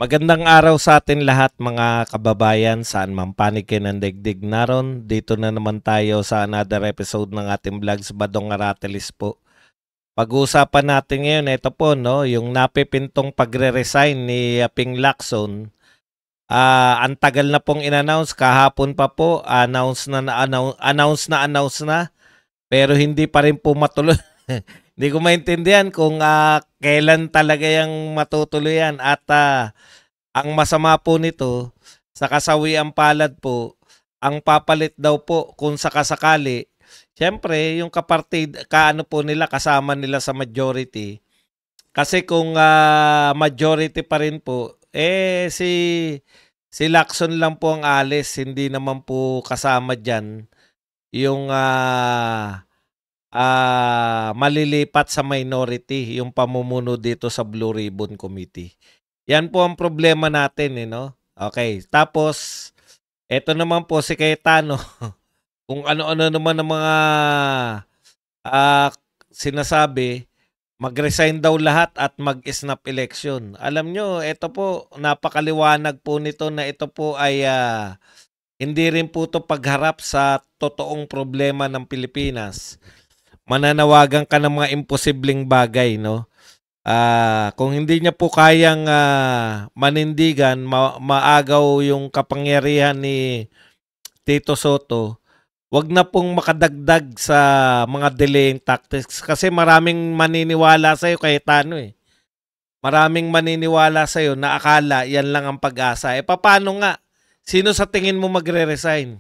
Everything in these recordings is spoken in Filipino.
Magandang araw sa atin lahat mga kababayan, saan man panig kayo ng daigdig naron. Dito na naman tayo sa another episode ng ating vlog sa Badong Aratelis po. Pag-uusapan natin ngayon, ito po, no, yung napipintong pagre-resign ni Ping Lacson. Ang tagal na pong in-announce, kahapon pa po, announce na, pero hindi pa rin po matuloy. Hindi ko maintindihan kung kailan talaga yung matutuloy yan. At ang masama po nito, sa kasawiang palad po, ang papalit daw po kung sakasakali, siyempre yung kaano po nila, kasama nila sa majority. Kasi kung majority pa rin po, si Lacson lang po ang alis, hindi naman po kasama dyan yung malilipat sa minority, yung pamumuno dito sa Blue Ribbon Committee. Yan po ang problema natin, no? Okay, tapos, eto naman po si Cayetano, kung ano-ano naman ang mga sinasabi, mag-resign daw lahat at mag-snap election. Alam nyo, ito po, napakaliwanag po nito na ito po ay hindi rin po ito pagharap sa totoong problema ng Pilipinas. Mananawagan ka ng mga imposibleng bagay, no? Kung hindi niya po kayang manindigan, maagaw yung kapangyarihan ni Tito Soto, wag na pong makadagdag sa mga delaying tactics kasi maraming maniniwala sa'yo kahit ano eh. Maraming maniniwala sa'yo na akala yan lang ang pag-asa. Paano nga? Sino sa tingin mo magre-resign?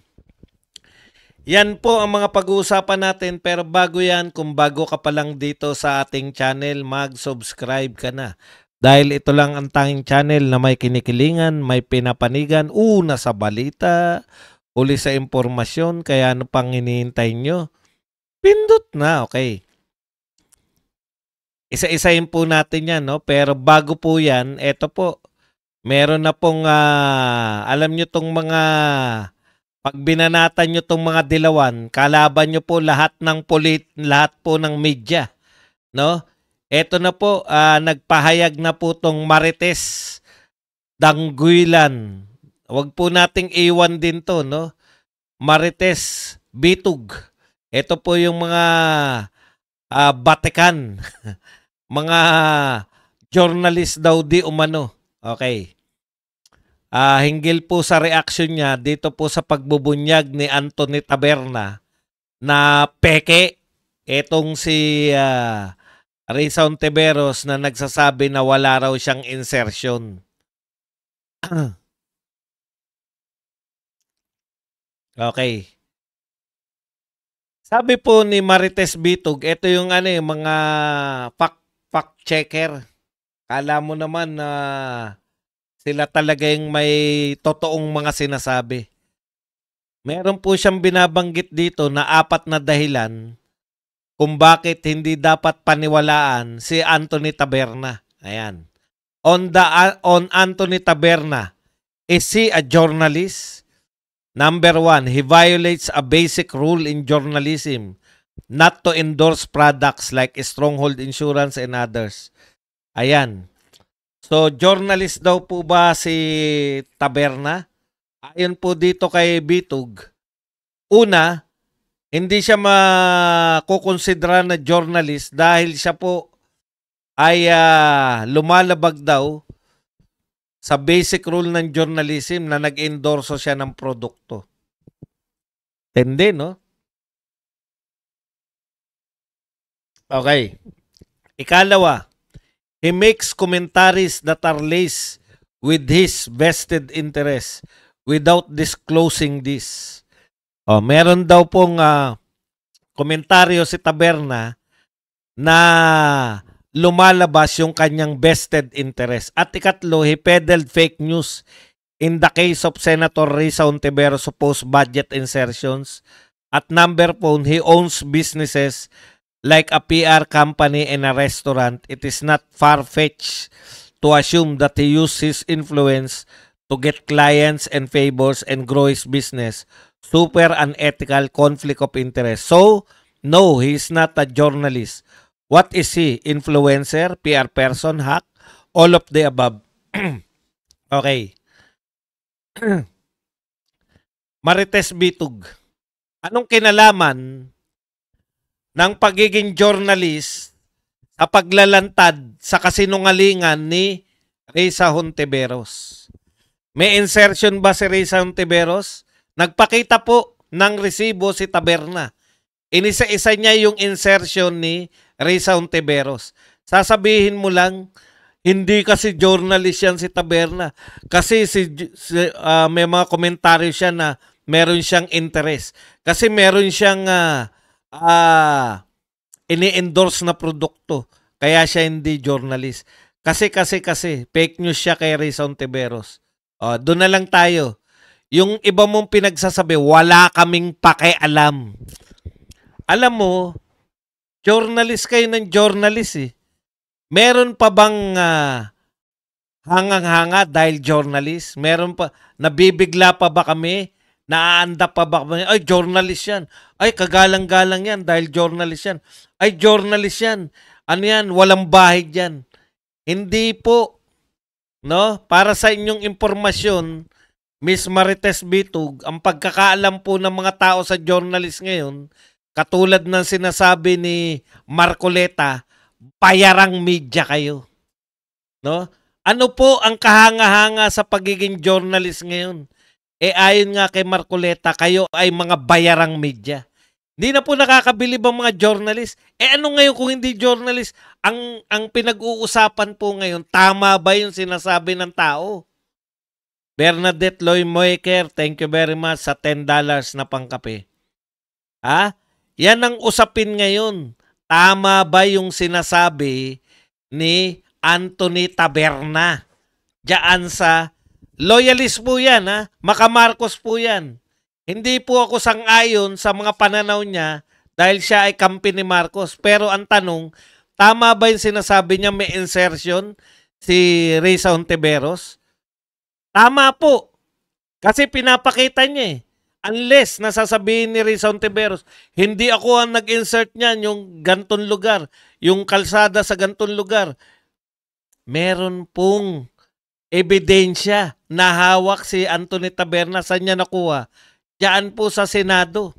Yan po ang mga pag-uusapan natin, pero bago yan, kung bago ka pa lang dito sa ating channel, mag-subscribe ka na. Dahil ito lang ang tanging channel na may kinikilingan, may pinapanigan, una sa balita, uli sa impormasyon, kaya ano pang hinihintay nyo? Pindot na, okay. Isa-isahin po natin yan, no? Pero bago po yan, eto po, meron na pong, alam nyo tong mga, pag binanatan nyo tong mga dilawan, kalaban nyo po lahat lahat po ng media, no? Eto na po, nagpahayag na po tong Marites Dangguilan. Huwag po nating iwan din to, no? Marites Bitug. Ito po yung mga batikan. Mga journalist daw di umano. Okay. Hinggil po sa reaction niya dito po sa pagbubunyag ni Anthony Taberna na peke. Etong si Risa Ontiveros na nagsasabi na wala raw siyang insertion. Okay. Sabi po ni Marites Bitug, ito yung mga fact checker. Kala mo naman na sila talaga yung may totoong mga sinasabi. Meron po siyang binabanggit dito na 4 na dahilan kung bakit hindi dapat paniwalaan si Anthony Taberna. Ayan. On Anthony Taberna, is he a journalist? Number 1, he violates a basic rule in journalism not to endorse products like Stronghold Insurance and others. Ayan. So, journalist daw po ba si Taberna? Ayon po dito kay Bitug. Una, hindi siya makukonsidera na journalist dahil siya po ay lumalabag daw sa basic rule ng journalism na nag-endorso siya ng produkto. Tende, no? Okay. Ikalawa, he makes commentaries that are laced with his vested interest without disclosing this. Meron daw pong komentaryo si Taberna na lumalabas yung kanyang vested interest. At ikatlo, he peddled fake news in the case of Senator Risa Ontiveros' supposed budget insertions. At number 4, he owns businesses like a PR company and a restaurant. It is not far-fetched to assume that he used his influence to get clients and favors and grow his business. Super unethical conflict of interest. So, no, he is not a journalist. What is he? Influencer, PR person, hack, all of the above. Okay. Marites Bitug. Anong kinalaman ng pagiging journalist sa paglalantad sa kasinungalingan ni Risa Hontiveros? May insertion ba si Risa Hontiveros? Nagpakita po ng resibo si Taberna. Inisa-isa niya yung insertion ni Risa Hontiveros. Sasabihin mo lang, hindi kasi journalist yan si Taberna. Kasi may mga komentaryo siya na meron siyang interest. Kasi meron siyang ini-endorse na produkto. Kaya siya hindi journalist. Kasi fake news siya kay Risa Hontiveros. Doon na lang tayo. Yung iba mong pinagsasabi, wala kaming pakialam. Alam mo, journalist kayo ng journalist eh. Meron pa bang hangang-hanga dahil journalist? Meron pa, nabibigla pa ba kami? Naaanda pa ba kami? Ay, journalist yan. Ay, kagalang-galang yan dahil journalist yan. Ay, journalist yan. Ano yan? Walang bahid yan. Hindi po. No? Para sa inyong impormasyon, Miss Marites Bitug, ang pagkakaalam po ng mga tao sa journalist ngayon, katulad ng sinasabi ni Marcoleta, payarang media kayo. No? Ano po ang kahanga-hanga sa pagiging journalist ngayon? Ayon nga kay Marcoleta, kayo ay mga bayarang media. Hindi na po nakakabilib ang mga journalist. Ano ngayon kung hindi journalist? Ang pinag-uusapan po ngayon, tama ba yung sinasabi ng tao? Bernadette Loy Moeker, thank you very much sa $10 na pangkape. Yan ang usapin ngayon. Tama ba yung sinasabi ni Anthony Taberna? Diyan sa loyalist po yan, Maka-Marcos po yan. Hindi po ako sang-ayon sa mga pananaw niya dahil siya ay kampi ni Marcos. Pero ang tanong, tama ba yung sinasabi niya may insertion si Risa Hontiveros? Tama po. Kasi pinapakita niya eh. Unless nasasabihin ni Risa Hontiveros, hindi ako ang nag-insert niyan yung gantong lugar, yung kalsada sa gantong lugar. Meron pong ebidensya na hawak si Anthony Taberna. Saan niya nakuha? Diyan po sa Senado.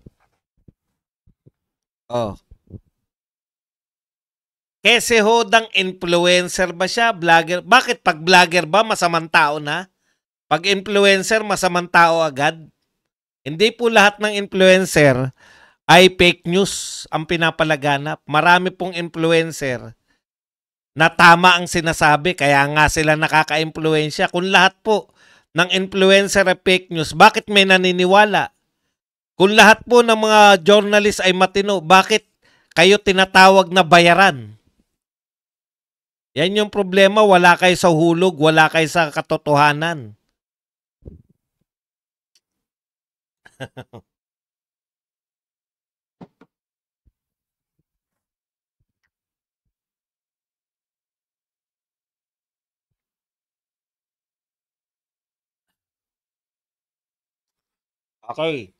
Kasi hodang influencer ba siya? Vlogger? Bakit pag vlogger ba masamang tao na? Pag influencer, masamang tao agad? Hindi po lahat ng influencer ay fake news ang pinapalaganap. Marami pong influencer na tama ang sinasabi, kaya nga sila nakaka-impluensya. Kung lahat po ng influencer ay fake news, bakit may naniniwala? Kung lahat po ng mga journalist ay matino, bakit kayo tinatawag na bayaran? Yan yung problema, wala kayo sa hulog, wala kayo sa katotohanan. Okay.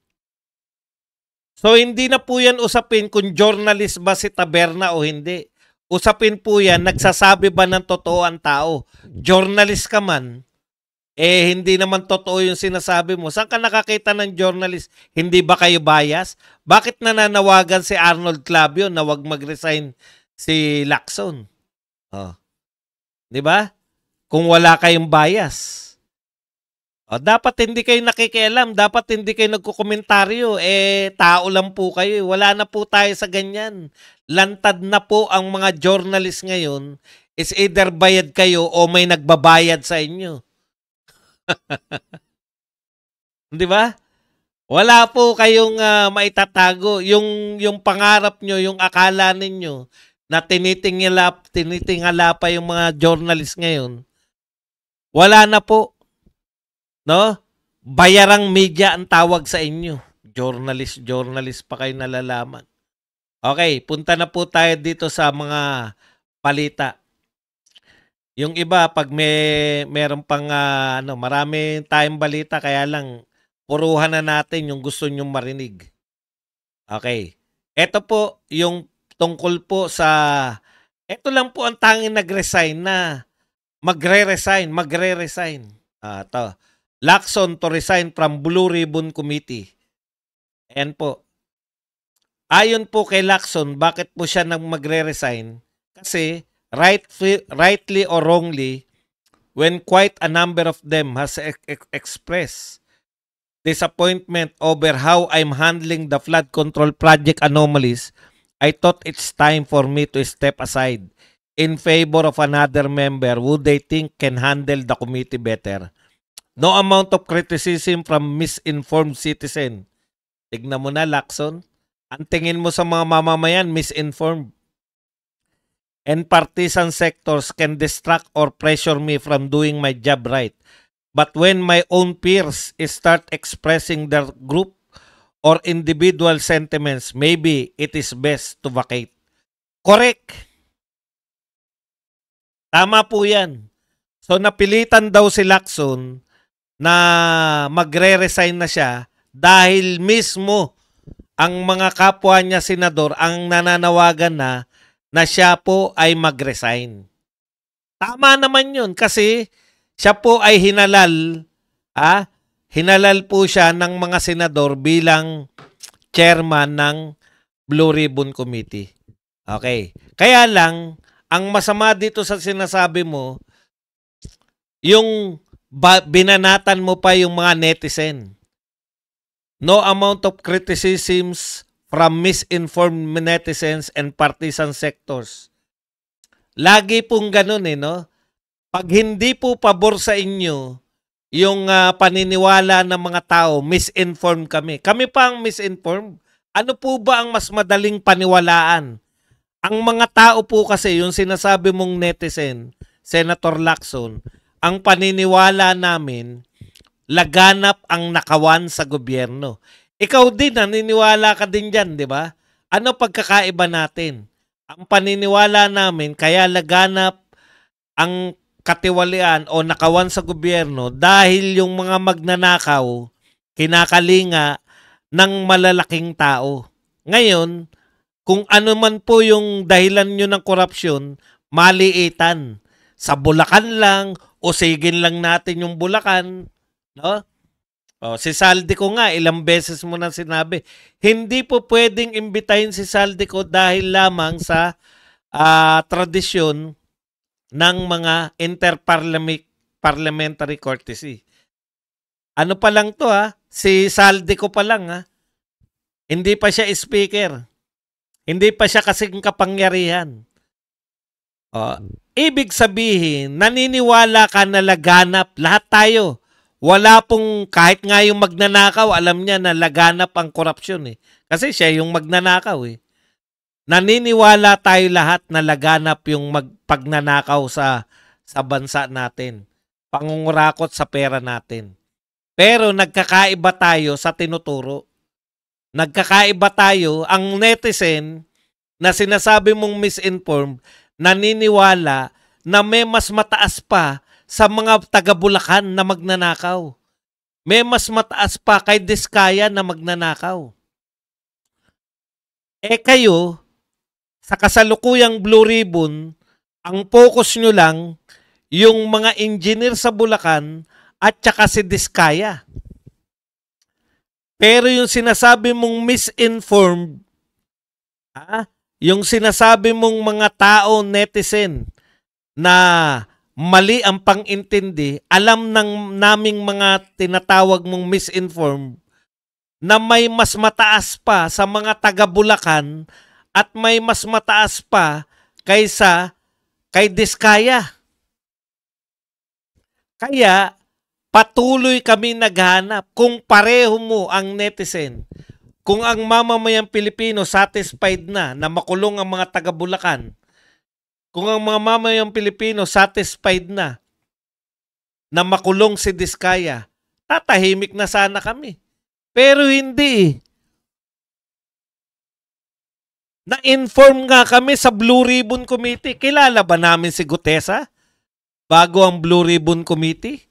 So hindi na po yan usapin kung journalist ba si Taberna o hindi. Usapin po yan, nagsasabi ba ng totoo ang tao? Journalist ka man, hindi naman totoo yung sinasabi mo. Saan ka nakakita ng journalist? Hindi ba kayo bias? Bakit nananawagan si Arnold Clavio na wag mag-resign si Lacson? Di ba? Kung wala kayong bias. Dapat hindi kayo nakikialam. Dapat hindi kayo nagkukomentaryo. Tao lang po kayo. Wala na po tayo sa ganyan. Lantad na po ang mga journalist ngayon. Is either bayad kayo o may nagbabayad sa inyo. Di ba? Wala po kayong maitatago. Yung pangarap nyo, yung akala ninyo na tinitingala pa yung mga journalist ngayon. Wala na po. No? Bayarang media ang tawag sa inyo. Journalist pa kayo nalalaman. Okay, punta na po tayo dito sa mga palita. Yung iba, pag meron pang marami tayong balita, kaya lang puruhan na natin yung gusto nyong marinig. Okay. Ito po yung tungkol po sa ito lang po ang tanging nag-resign na magre-resign. To. Lacson to resign from Blue Ribbon Committee. Ayan po. Ayon po kay Lacson, bakit po siya nang magre-resign? Kasi rightly or wrongly, when quite a number of them has expressed disappointment over how I'm handling the flood control project anomalies, I thought it's time for me to step aside in favor of another member who they think can handle the committee better. No amount of criticism from misinformed citizen. Tignan mo na, Lacson. Ang tingin mo sa mga mamamayan, misinformed. And partisan sectors can distract or pressure me from doing my job right. But when my own peers start expressing their group or individual sentiments, maybe it is best to vacate. Correct. Tama po yan. So napilitan daw si Lacson na magre-resign na siya dahil mismo ang mga kapwa niya senador ang nananawagan na siya po ay mag-resign. Tama naman yun kasi siya po ay hinalal po siya ng mga senador bilang chairman ng Blue Ribbon Committee. Okay. Kaya lang, ang masama dito sa sinasabi mo, yung binanatan mo pa yung mga netizen. No amount of criticisms from misinformed netizens and partisan sectors. Lagi pong ganun no? Pag hindi po pabor sa inyo yung paniniwala ng mga tao, misinformed kami. Kami pa ang misinformed. Ano po ba ang mas madaling paniwalaan? Ang mga tao po kasi, yung sinasabi mong netizen, Senator Lacson, ang paniniwala namin, laganap ang nakawan sa gobyerno. Ikaw din, naniniwala ka din dyan, di ba? Ano pagkakaiba natin? Ang paniniwala namin, kaya laganap ang katiwalian o nakawan sa gobyerno dahil yung mga magnanakaw, kinakalinga ng malalaking tao. Ngayon, kung ano man po yung dahilan nyo ng korupsyon, maliitan. Sa Bulacan lang, o sigin lang natin yung Bulacan. No? O, si Saldico nga, ilang beses mo na sinabi, hindi po pwedeng imbitahin si Saldico dahil lamang sa tradisyon ng mga interparliamentary courtesy. Ano pa lang to si Saldico pa lang hindi pa siya speaker. Hindi pa siya kasing kapangyarihan. Ibig sabihin, naniniwala ka na laganap. Lahat tayo. Wala pong, kahit nga yung magnanakaw, alam niya na laganap ang korupsyon Kasi siya yung magnanakaw Naniniwala tayo lahat na laganap yung pagnanakaw sa bansa natin. Pangungurakot sa pera natin. Pero nagkakaiba tayo sa tinuturo. Nagkakaiba tayo, ang netizen na sinasabi mong misinformed, naniniwala na may mas mataas pa sa mga taga-Bulacan na magnanakaw. May mas mataas pa kay Diskaya na magnanakaw. Kayo, sa kasalukuyang Blue Ribbon, ang focus nyo lang yung mga engineer sa Bulacan at saka si Diskaya. Pero yung sinasabi mong misinformed, yung sinasabi mong mga tao, netizen, na mali ang pang-intindi, alam naming mga tinatawag mong misinformed, na may mas mataas pa sa mga taga-Bulacan at may mas mataas pa kaysa kay Diskaya. Kaya, patuloy kami naghanap kung pareho mo ang netizen, kung ang mamamayang Pilipino satisfied na makulong ang mga taga-Bulacan, kung ang mga mamamayang Pilipino satisfied na makulong si Diskaya, tatahimik na sana kami. Pero hindi. Na-inform nga kami sa Blue Ribbon Committee. Kilala ba namin si Gutesa bago ang Blue Ribbon Committee?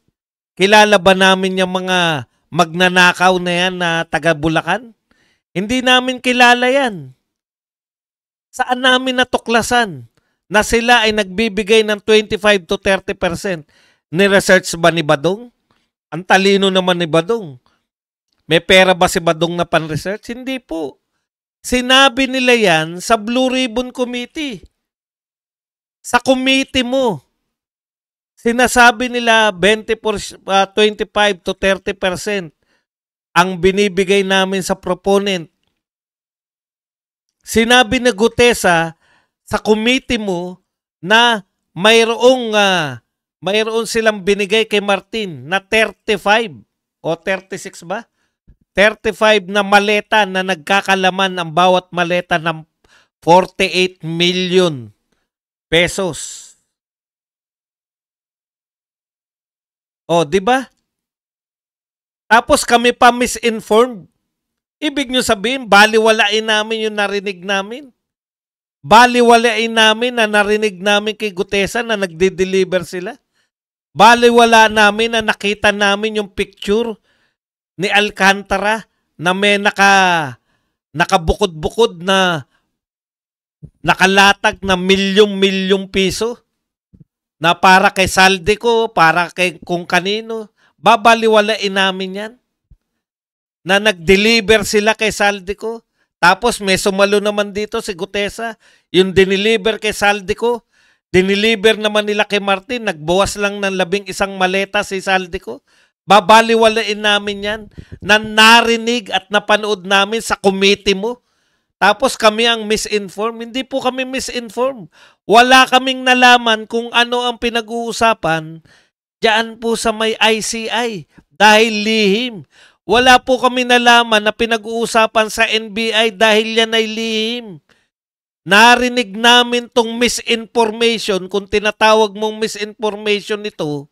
Kilala ba namin yung mga magnanakaw na yan na taga Bulacan? Hindi namin kilala yan. Saan namin natuklasan na sila ay nagbibigay ng 25 to 30%? Ni-research ba ni Badong? Ang talino naman ni Badong. May pera ba si Badong na pan-research? Hindi po. Sinabi nila yan sa Blue Ribbon Committee. Sa committee mo. Sinasabi nila 25 to 30% ang binibigay namin sa proponent. Sinabi ni Gutesa sa committee mo na mayroong silang binigay kay Martin na 35 o 36 ba? 35 na maleta na nagkakalaman ang bawat maleta ng 48 million pesos. O, di ba? Tapos kami pa misinformed. Ibig nyo sabihin, baliwalain namin yung narinig namin. Baliwalain namin na narinig namin kay Gutesa na nagde-deliver sila. Baliwala namin na nakita namin yung picture ni Alcantara na may nakabukod-bukod na nakalatag na milyong-milyong piso na para kay Saldico, para kay kung kanino. Babaliwalain namin yan. Na nag-deliver sila kay Saldico. Tapos may sumalo naman dito si Gutesa. Yung dineliver kay Saldico, dineliver naman nila kay Martin. Nagbawas lang ng 11 maleta si Saldico. Babaliwalain namin yan na narinig at napanood namin sa committee mo. Tapos kami ang misinform. Hindi po kami misinform. Wala kaming nalaman kung ano ang pinag-uusapan diyan po sa may ICI dahil lihim. Wala po kami nalaman na pinag-uusapan sa NBI dahil yan ay lihim. Narinig namin tong misinformation, kung tinatawag mong misinformation ito,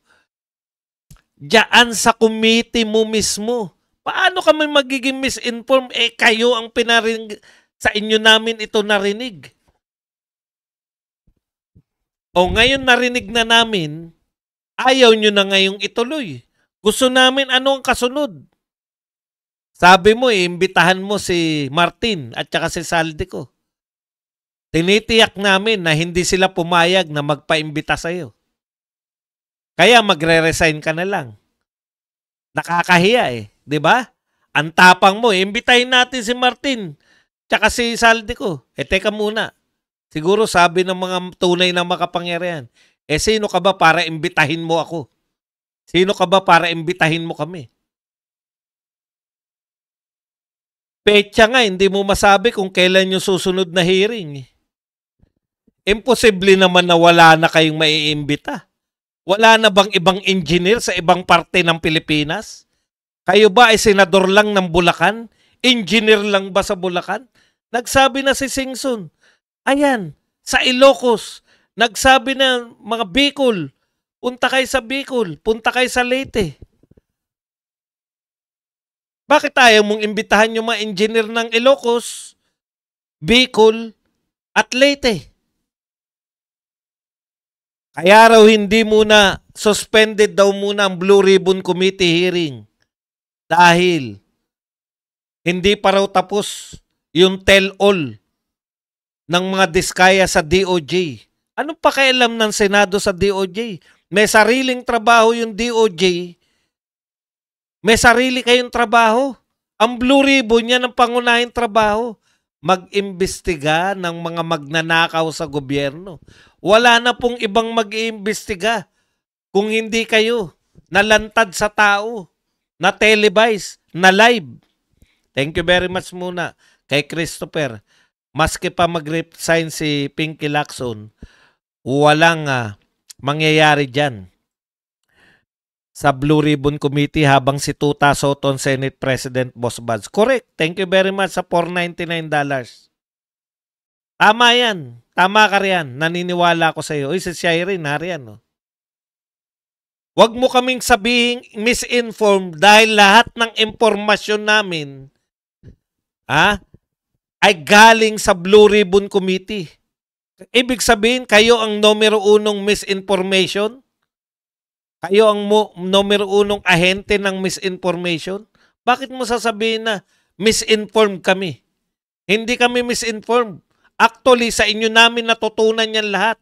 diyan sa committee mo mismo. Paano kami magiging misinform? Kayo ang pinarinig, sa inyo namin ito narinig. O ngayon narinig na namin, ayaw nyo na ngayong ituloy. Gusto namin ano ang kasunod. Sabi mo, imbitahan mo si Martin at saka si Saldico. Tinitiyak namin na hindi sila pumayag na magpaimbita sa'yo. Kaya magre-resign ka na lang. Nakakahiya eh, di ba? Ang tapang mo, imbitahin natin si Martin tsaka si Saldico. Teka muna. Siguro sabi ng mga tunay na makapangyarihan, sino ka ba para imbitahin mo ako? Sino ka ba para imbitahin mo kami? Petsa nga, hindi mo masabi kung kailan yung susunod na hearing. Imposible naman na wala na kayong maiimbita. Wala na bang ibang engineer sa ibang parte ng Pilipinas? Kayo ba ay senador lang ng Bulacan? Engineer lang ba sa Bulacan? Nagsabi na si Singson. Ayan, sa Ilocos. Nagsabi na mga Bicol. Punta kayo sa Bicol. Punta kayo sa Leyte. Bakit ayaw mong imbitahan yung mga engineer ng Ilocos, Bicol, at Leyte? Kaya raw hindi muna, suspended daw muna ang Blue Ribbon Committee hearing. Dahil hindi pa raw tapos yung tell-all ng mga diskaya sa DOJ. Anong pakialam ng Senado sa DOJ? May sariling trabaho yung DOJ. May sarili kayong trabaho. Ang Blue Ribbon yan ang pangunahing trabaho. Mag-imbestiga ng mga magnanakaw sa gobyerno. Wala na pong ibang mag-iimbestiga kung hindi kayo nalantad sa tao, na televise, na live. Thank you very much muna kay Christopher. Maski pa mag-resign si Pinky Lacson, walang mangyayari dyan sa Blue Ribbon Committee habang si Tuta Soto, Senate President Boss Buds. Correct. Thank you very much sa $499. Tama yan. Tama ka riyan. Naniniwala ako sa iyo. Uy, si Shireen, nariyan. No? Huwag mo kaming sabihing misinformed dahil lahat ng impormasyon namin ay galing sa Blue Ribbon Committee. Ibig sabihin, kayo ang numero unong misinformation? Kayo ang numero unong ahente ng misinformation? Bakit mo sasabihin na misinformed kami? Hindi kami misinformed. Actually, sa inyo namin natutunan yan lahat.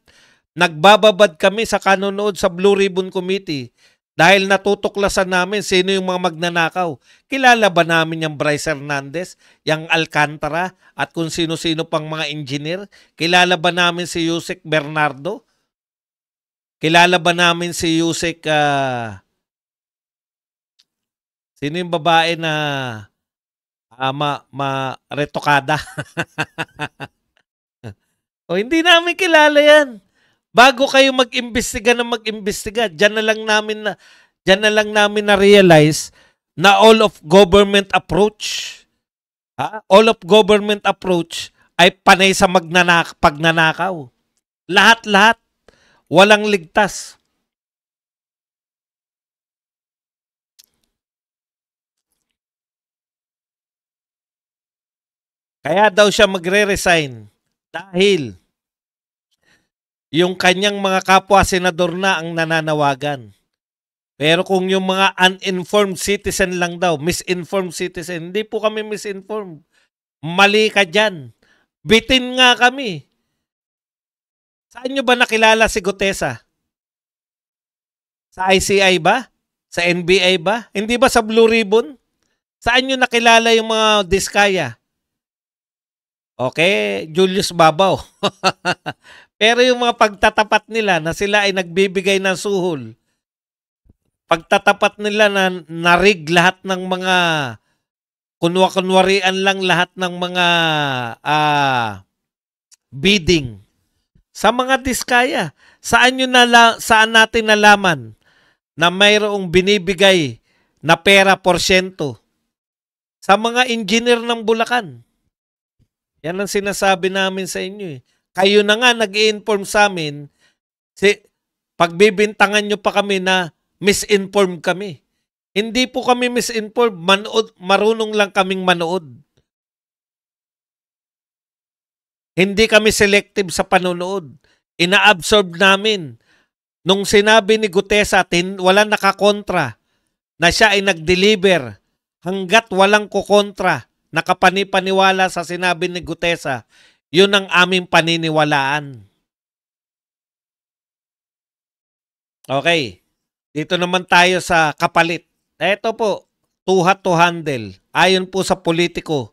Nagbababad kami sa kanonood sa Blue Ribbon Committee dahil natutuklasan namin sino yung mga magnanakaw. Kilala ba namin yung Bryce Hernandez, yung Alcantara, at kung sino-sino pang mga engineer? Kilala ba namin si Yusek Bernardo? Kilala ba namin si Yusek, sino yung babae na retokada? O hindi namin kilala yan. Bago kayo mag-imbestiga na mag-imbestiga, diyan na lang namin na realize na all of government approach, all of government approach ay panay sa pagnanakaw. Lahat-lahat, walang ligtas. Kaya daw siya magre-resign dahil yung kanyang mga kapwa senador na ang nananawagan. Pero kung yung mga uninformed citizen lang daw, misinformed citizen, hindi po kami misinformed. Mali ka dyan. Bitin nga kami. Saan nyo ba nakilala si Gutesa? Sa ICI ba? Sa NBI ba? Hindi ba sa Blue Ribbon? Saan nyo nakilala yung mga Diskaya? Okay, Julius Babaw. Pero yung mga pagtatapat nila na sila ay nagbibigay ng suhol, pagtatapat nila na narig lahat ng mga kunwa-kunwarian lang lahat ng mga bidding sa mga Diskaya. Saan natin nalaman na mayroong binibigay na pera porsyento sa mga engineer ng Bulacan? Yan ang sinasabi namin sa inyo. Kayo na nga nag-i-inform sa amin, pagbibintangan nyo pa kami na misinformed kami. Hindi po kami misinformed, marunong lang kaming manood. Hindi kami selective sa panonood. Ina-absorb namin. Nung sinabi ni Gutesa, walang nakakontra na siya ay nag-deliver hanggat walang kukontra, nakapanipaniwala sa sinabi ni Gutesa, yun ang aming paniniwalaan. Okay. Dito naman tayo sa kapalit. Ito po, too hot to handle. Ayon po sa Politico,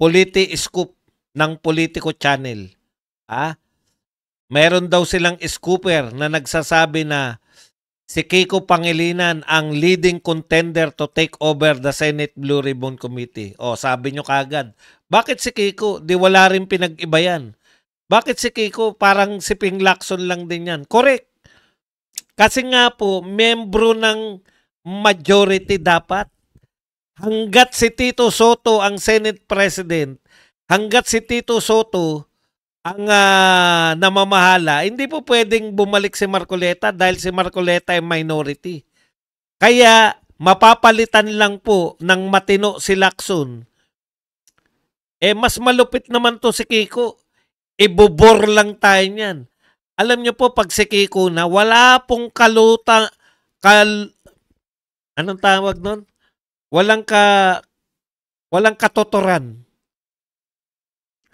Politi-Scoop ng Politico Channel. Meron daw silang scooper na nagsasabi na si Kiko Pangilinan ang leading contender to take over the Senate Blue Ribbon Committee. O, sabi nyo kagad, bakit si Kiko? Di wala rin pinag-iba yan. Bakit si Kiko? Parang si Ping Lacson lang din yan. Correct. Kasi nga po, membro ng majority dapat. Hanggat si Tito Soto ang Senate President, hanggat si Tito Soto ang namamahala, hindi po pwedeng bumalik si Marcoleta dahil si Marcoleta ay minority. Kaya mapapalitan lang po ng matino si Lacson. Mas malupit naman to si Kiko. Ibubor lang tayo niyan. Alam niyo po, pag si Kiko na, wala pong anong tawag nun? Walang katotoran.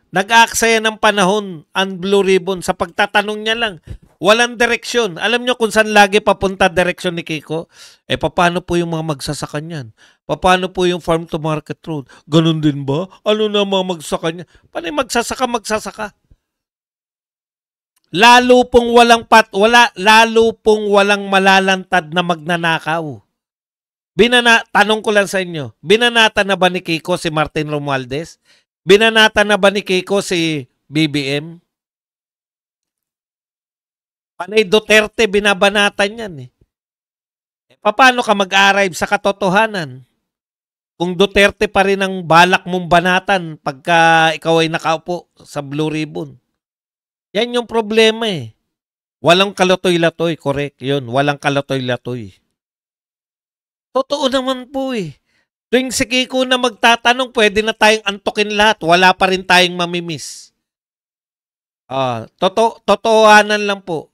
Nag-aaksaya ng panahon ang Blue Ribbon sa pagtatanong niya lang. Walang direksyon. Alam niyo kung saan lagi papunta direksyon ni Kiko? Paano po yung mga magsasaka niyan? Paano po yung farm to market road? Ganun din ba? Ano na mga magsasaka niya? Paano yung magsasaka? Lalo pong walang malalantad na magnanakaw. Tanong ko lang sa inyo, binanata na ba ni Kiko si Martin Romualdez? Binanata na ba ni Kiko si BBM? Panay Duterte, binabanatan yan eh. Paano ka mag-arrive sa katotohanan? Kung Duterte pa rin ang balak mong banatan pagka ikaw ay nakaupo sa Blue Ribbon. Yan yung problema eh. Walang kalatoy-latoy, correct. Yun, walang kalatoy-latoy. Totoo naman po eh. Tuwing si Kiko na magtatanong, pwede na tayong antukin lahat. Wala pa rin tayong mamimiss. Totohanan lang po.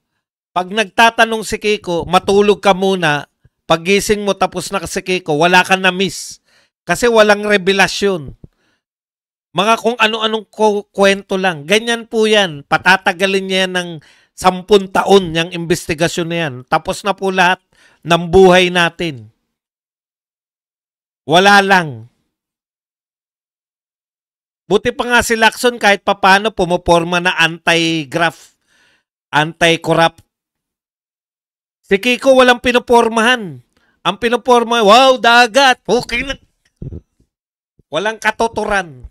Pag nagtatanong si Kiko, matulog ka muna. Paggising mo tapos na si Kiko, wala ka na miss. Kasi walang revelasyon. Mga kung ano-anong kwento lang. Ganyan po yan. Patatagalin niya yan ng 10 taon yung investigasyon na yan. Tapos na po lahat ng buhay natin. Wala lang. Buti pa nga si Lacson kahit papano pumoporma na anti-graft, anti-corrupt. Si Kiko walang pinopormahan. Ang pinoporma, wow, dagat. Okay na. Walang katuturan.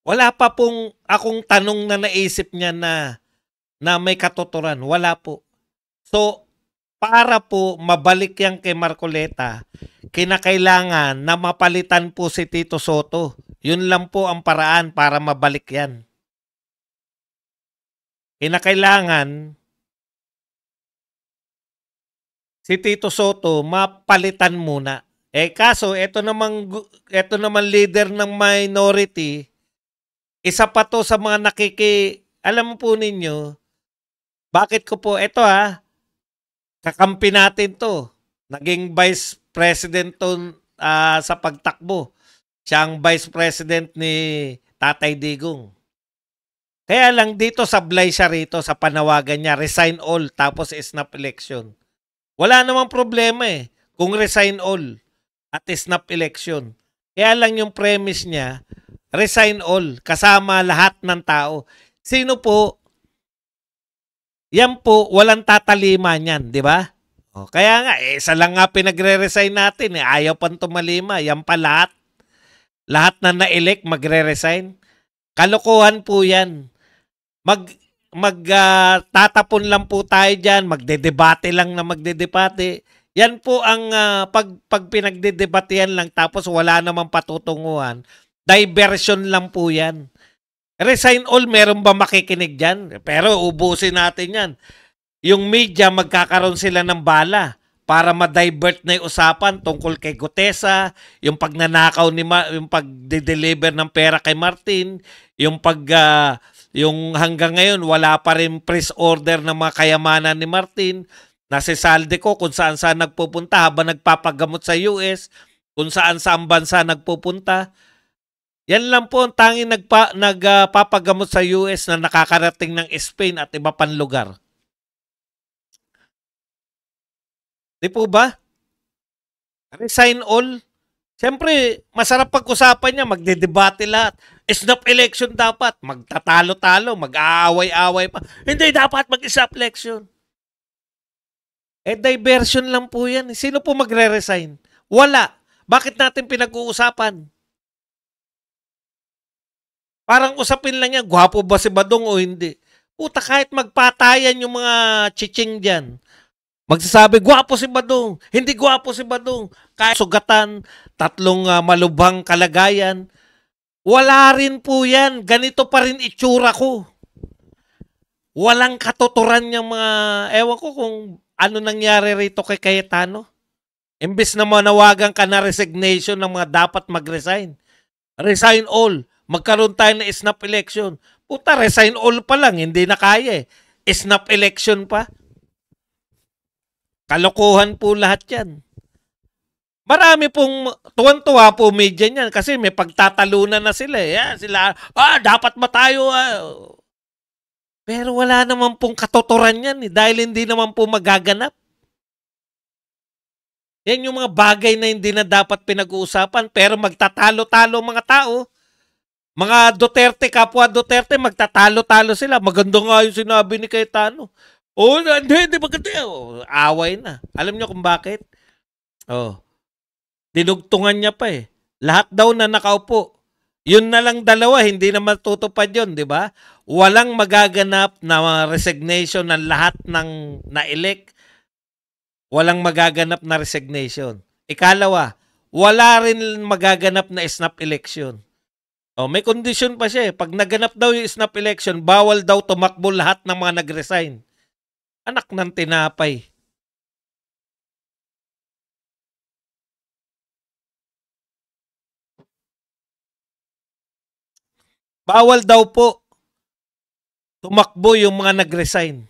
Wala pa pong akong tanong na naisip niya na may katuturan. Wala po. So, para po mabalik yan kay Marcoleta, kinakailangan na mapalitan po si Tito Soto. Yun lang po ang paraan para mabalik yan. Kinakailangan si Tito Soto mapalitan muna. Kaso ito naman leader ng minority, isa pa to sa mga alam mo po ninyo, bakit ko po ito kakampi natin to. Naging vice president to sa pagtakbo. Siya ang vice president ni Tatay Digong. Kaya lang dito sablay siya rito sa panawagan niya, resign all tapos snap election. Wala namang problema kung resign all at snap election. Kaya lang yung premise niya, resign all, kasama lahat ng tao. Sino po? Yan po, walang tatalima niyan, di ba? Kaya nga, isa lang nga pinagre-resign natin. Ayaw pang tumalima. Yan pa lahat. Lahat na na-elect, magre-resign. Kalokohan po yan. Tatapon lang po tayo dyan, magdedebate lang na magdedebate. Yan po ang pag pinagdedebatehan lang tapos wala namang patutunguhan, diversion lang po yan. Resign all, meron ba makikinig dyan? Pero ubusin natin yan. Yung media, magkakaroon sila ng bala para ma-divert na yung usapan tungkol kay Gutesa, yung pagnanakaw yung pag-deliver ng pera kay Martin, yung yung hanggang ngayon wala pa rin press order ng mga kayamanan ni Martin, nasisalde ko kung saan nagpupunta habang nagpapagamot sa US, kung saan bansa nagpupunta. Yan lang po ang tanging nagpapagamot sa US na nakakarating ng Spain at iba pang lugar. Di po ba? Resign all. Siyempre, masarap pag-usapan niya, magdedebate lahat. Snap election dapat. Magtatalo-talo, mag-aaway-aaway pa. Hindi, dapat mag-snap election. Diversion lang po yan. Sino po magre-resign? Wala. Bakit natin pinag-uusapan? Parang usapin lang yan, gwapo ba si Badong o hindi? Puta, kahit magpatayan yung mga chiching dyan, magsasabi, gwapo si Badong, hindi gwapo si Badong. Kahit sugatan, 3 malubhang kalagayan, wala rin po yan. Ganito pa rin itsura ko. Walang katuturan yung mga, ewan ko kung ano nangyari rito kay Cayetano. Imbes na manawagan ka na resignation ng mga dapat mag-resign. Resign all. Magkaroon tayo ng snap election. Puta, resign all pa lang, hindi na kaya Snap election pa. Kalokohan po lahat yan. Marami pong tuwan-tuwa po media niyan kasi may pagtatalunan na sila. Sila, dapat ba tayo? Pero wala naman pong katuturan yan dahil hindi naman po magaganap. Yan yung mga bagay na hindi na dapat pinag-uusapan pero magtatalo-talo mga tao. Mga Duterte, kapwa Duterte, magtatalo-talo sila. Maganda nga yung sinabi ni Cayetano. Hindi maganda. Away na. Alam niyo kung bakit? Dinugtungan niya pa Lahat daw na nakaupo. Yun na lang dalawa, hindi na matutupad yun, di ba? Walang magaganap na resignation ng lahat ng na-elect. Walang magaganap na resignation. Ikalawa, wala rin magaganap na snap election. May condition pa siya Pag naganap daw yung snap election, bawal daw tumakbo lahat ng mga nag-resign. Anak ng tinapay. Bawal daw po tumakbo yung mga nag-resign.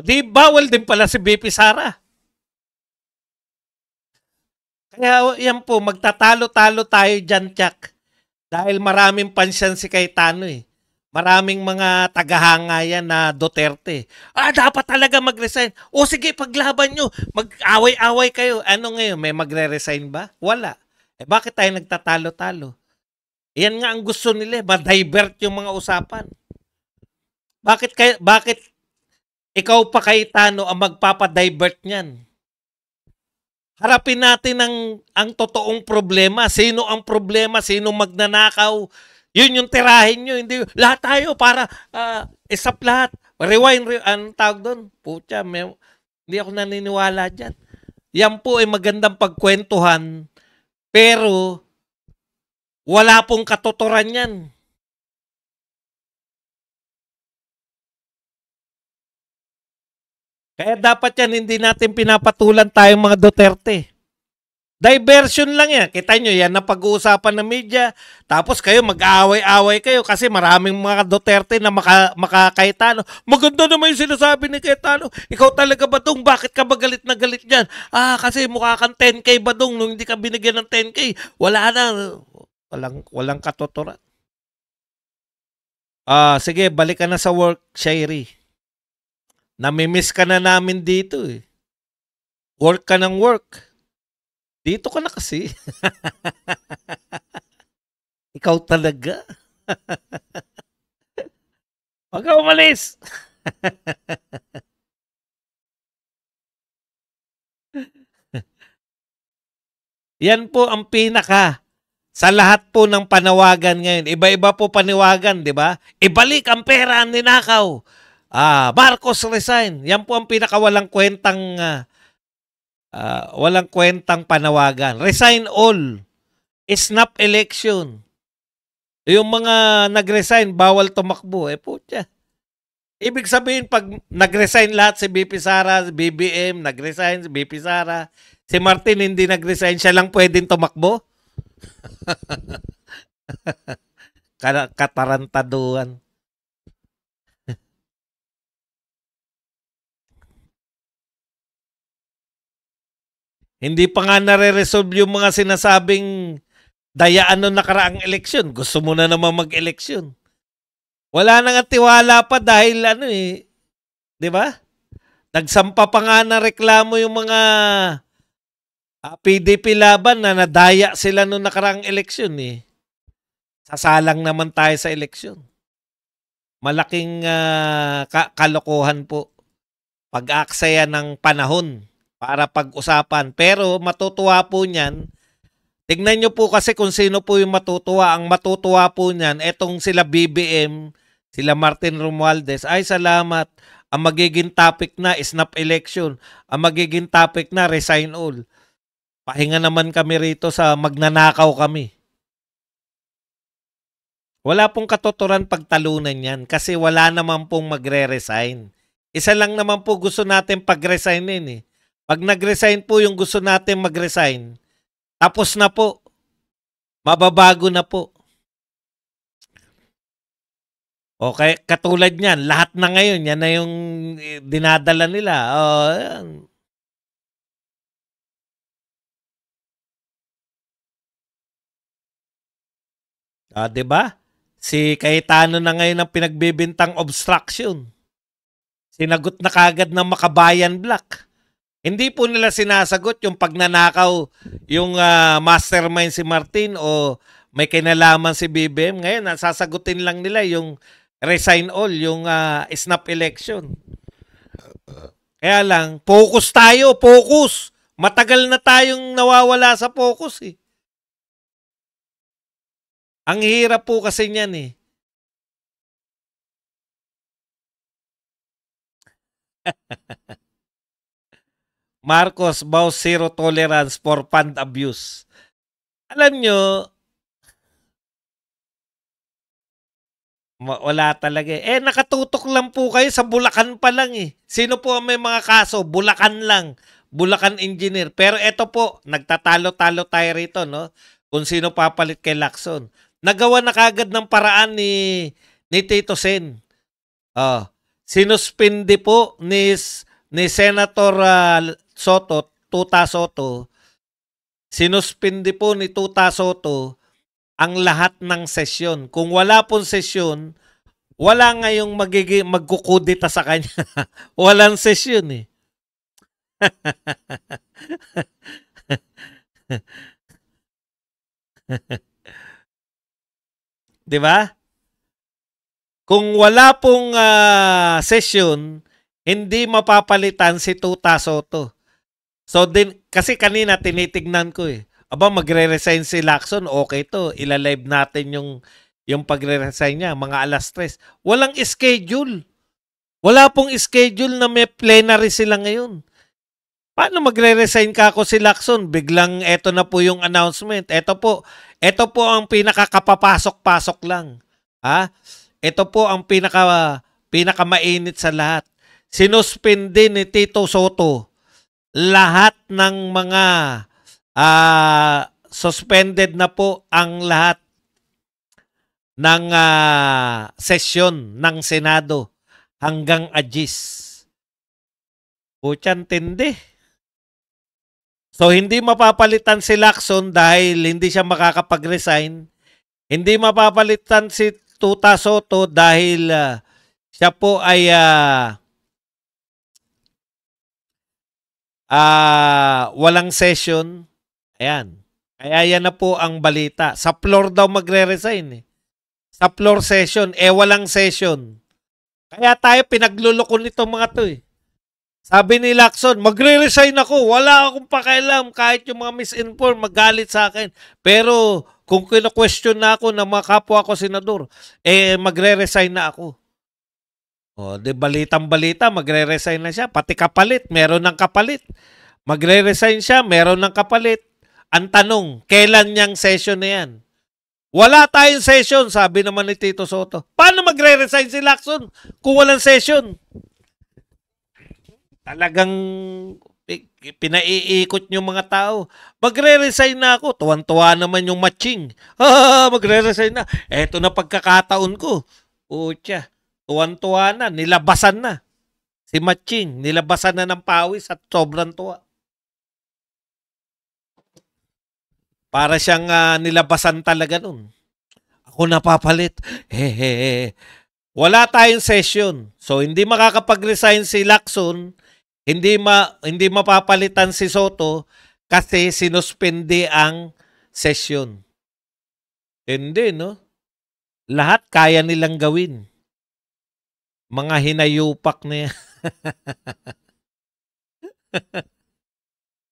Di bawal din pala si BP Sara. Kaya yan po, magtatalo-talo tayo dyan, Chuck. Dahil maraming pansyan si Cayetano eh. Maraming mga tagahanga yan na Duterte. Dapat talaga mag-resign. O sige, paglaban nyo. Mag-away-away kayo. Ano ngayon, may magre-resign ba? Wala. Bakit tayo nagtatalo-talo? Yan nga ang gusto nila, ma-divert yung mga usapan. Bakit ikaw pa Cayetano ang magpapa-divert niyan? Harapin natin ang totoong problema. Sino ang problema? Sino magnanakaw? Yun yung tirahin nyo. Hindi, lahat tayo para isap lahat. Rewind, anong tawag doon? Pucha, hindi ako naniniwala dyan. Yan po ay magandang pagkwentuhan, pero wala pong katuturan yan. Kaya dapat yan, hindi natin pinapatulan tayong mga Duterte. Diversion lang yan. Kita nyo, yan na pag-uusapan ng media. Tapos kayo, mag-aaway-aaway kayo kasi maraming mga Duterte na makakayetano. Maganda naman yung sinasabi ni Cayetano. Ikaw talaga, Badong, bakit ka ba galit na galit dyan? Kasi mukha kang 10K, Badong, nung hindi ka binigyan ng 10K. Wala na. Walang katuturan. Sige, balik ka na sa work, Shairi. Namimiss ka na namin dito eh. Work ka ng work. Dito ka na kasi. Ikaw talaga. Huwag ka umalis. Yan po ang pinaka sa lahat po ng panawagan ngayon. Iba-iba po panawagan, di ba? Ibalik ang pera ang ninakaw. Marcos resign. Yan po ang pinakawalang kwentang panawagan. Resign all. Snap election. Yung mga nag-resign, bawal tumakbo. Putya. Ibig sabihin, pag nag-resign lahat si BP Sara, si BBM, nag-resign si BP Sara, si Martin hindi nag-resign, siya lang pwedeng tumakbo? Katarantaduan. Hindi pa nga nare-resolve yung mga sinasabing dayaan nung nakaraang eleksyon. Gusto mo na naman mag-eleksyon. Wala nang tiwala pa dahil di ba? Nagsampa pa nga na reklamo yung mga PDP laban na nadaya sila nung nakaraang eleksyon eh. Sasalang naman tayo sa eleksyon. Malaking kalokohan po. Pag-aksaya ng panahon para pag-usapan. Pero matutuwa po niyan. Tignan nyo po kasi kung sino po yung matutuwa. Ang matutuwa po niyan, etong sila BBM, sila Martin Romualdez. Ay, salamat. Ang magiging topic na snap election. Ang magiging topic na resign all. Pahinga naman kami rito sa magnanakaw kami. Wala pong katuturan pagtalunan yan kasi wala naman pong magre-resign. Isa lang naman po gusto natin pag-resignin eh. Pag nag-resign po yung gusto natin mag-resign, tapos na po. Mababago na po. Okay, katulad niyan, lahat na ngayon, yan na yung dinadala nila. Yan. Diba? Si Cayetano na ngayon ang pinagbibintang obstruction. Sinagot na kagad ng Makabayan Black. Hindi po nila sinasagot yung pagnanakaw yung mastermind si Martin o may kinalaman si BBM. Ngayon, sasagutin lang nila yung resign all, yung snap election. Kaya lang, focus tayo, focus. Matagal na tayong nawawala sa focus eh. Ang hirap po kasi niyan eh. Marcos vows zero tolerance for fund abuse. Alam nyo, wala talaga eh. Nakatutok lang po kayo sa Bulacan pa lang eh. Sino po ang may mga kaso? Bulacan lang. Bulacan engineer. Pero eto po, nagtatalo-talo tayo rito, no? Kung sino papalit kay Lacson. Nagawa na kagad ng paraan ni Tito Sen. Sinuspindi po ni Senator Soto, Tuta Soto, sinuspindi po ni Tuta Soto ang lahat ng sesyon. Kung wala pong sesyon, wala ngayong magkukudita sa kanya. Walang sesyon eh. 'Di ba? Kung wala pong session, hindi mapapalitan si Tuta Soto. So kasi kanina tinitignan ko eh. Aba, magre-resign si Lacson, okay to. Ila-live natin yung pagre-resign niya, mga 3:00. Walang schedule. Wala pong schedule na may plenary sila ngayon. Paano magre-resign ka ako si Lacson? Biglang eto na po yung announcement. Ito po ang pinakakapapasok-pasok lang. Ha? Ito po ang pinakamainit sa lahat. Sinuspindi ni Tito Soto lahat ng mga suspended na po ang lahat ng sesyon ng Senado hanggang Agis. Putyang tindi. So, hindi mapapalitan si Lacson dahil hindi siya makakapag-resign. Hindi mapapalitan si Tuta Soto dahil siya po ay walang session. Ayan. Kaya yan na po ang balita. Sa floor daw magre-resign eh. Sa floor session, walang session. Kaya tayo pinagluloko nito mga to eh. Sabi ni Lacson, magre-resign ako. Wala akong pakialam. Kahit yung mga misinform, magalit sa akin. Pero kung kino-question na ako ng mga kapwa ko senador, magre-resign na ako. O, di balitang-balita, magre-resign na siya. Pati kapalit, meron ng kapalit. Magre-resign siya, meron ng kapalit. Ang tanong, kailan niyang session na yan? Wala tayong session, sabi naman ni Tito Soto. Paano magre-resign si Lacson kung walang session? Talagang pinaiikot yung mga tao. Magre-resign na ako. Tuwan-tuwa naman yung matching. Magre-resign na. Eto na pagkakataon ko. Utya. Tuwan-tuwa na. Nilabasan na. Si matching. Nilabasan na ng pawis at sobrang tuwa. Para siyang nilabasan talaga nun. Ako napapalit. Wala tayong session. So, hindi makakapag-resign si Lacson. Hindi mapapalitan si Soto kasi sinuspindi ang session. Hindi, no? Lahat kaya nilang gawin. Mga hinayupak na yan.